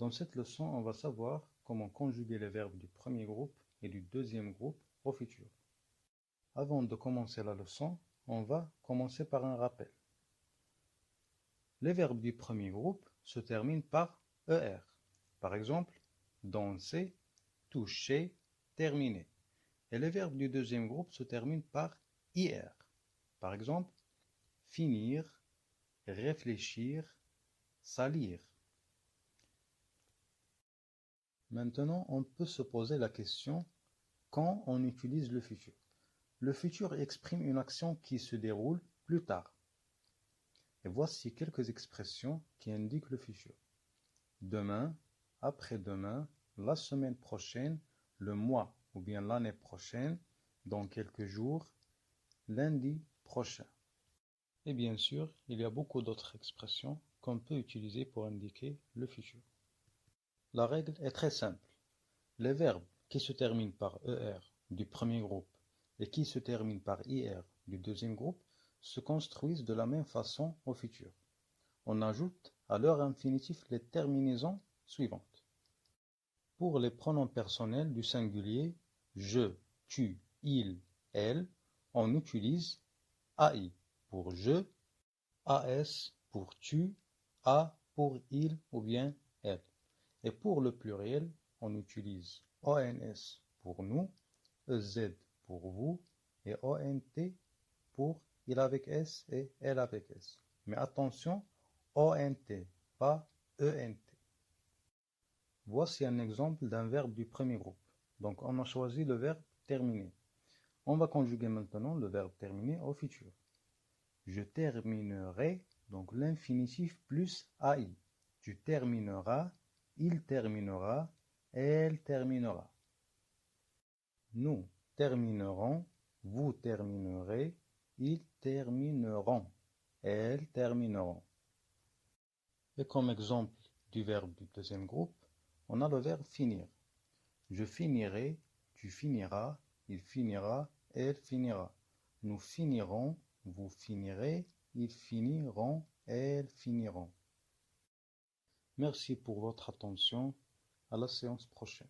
Dans cette leçon, on va savoir comment conjuguer les verbes du premier groupe et du deuxième groupe au futur. Avant de commencer la leçon, on va commencer par un rappel. Les verbes du premier groupe se terminent par ER. Par exemple, danser, toucher, terminer. Et les verbes du deuxième groupe se terminent par IR. Par exemple, finir, réfléchir, salir. Maintenant, on peut se poser la question quand on utilise le futur. Le futur exprime une action qui se déroule plus tard. Et voici quelques expressions qui indiquent le futur. Demain, après-demain, la semaine prochaine, le mois ou bien l'année prochaine, dans quelques jours, lundi prochain. Et bien sûr, il y a beaucoup d'autres expressions qu'on peut utiliser pour indiquer le futur. La règle est très simple. Les verbes qui se terminent par ER du premier groupe et qui se terminent par IR du deuxième groupe se construisent de la même façon au futur. On ajoute à leur infinitif les terminaisons suivantes. Pour les pronoms personnels du singulier je, tu, il, elle, on utilise AI pour je, AS pour tu, A pour il ou bien elle. Et pour le pluriel, on utilise ONS pour nous, EZ pour vous et ONT pour il avec S et elle avec S. Mais attention, ONT, pas ENT. Voici un exemple d'un verbe du premier groupe. Donc on a choisi le verbe terminer. On va conjuguer maintenant le verbe terminer au futur. Je terminerai, donc l'infinitif plus AI. Tu termineras, il terminera, elle terminera. Nous terminerons, vous terminerez, ils termineront, elles termineront. Et comme exemple du verbe du deuxième groupe, on a le verbe finir. Je finirai, tu finiras, il finira, elle finira. Nous finirons, vous finirez, ils finiront, elles finiront. Merci pour votre attention. À la séance prochaine.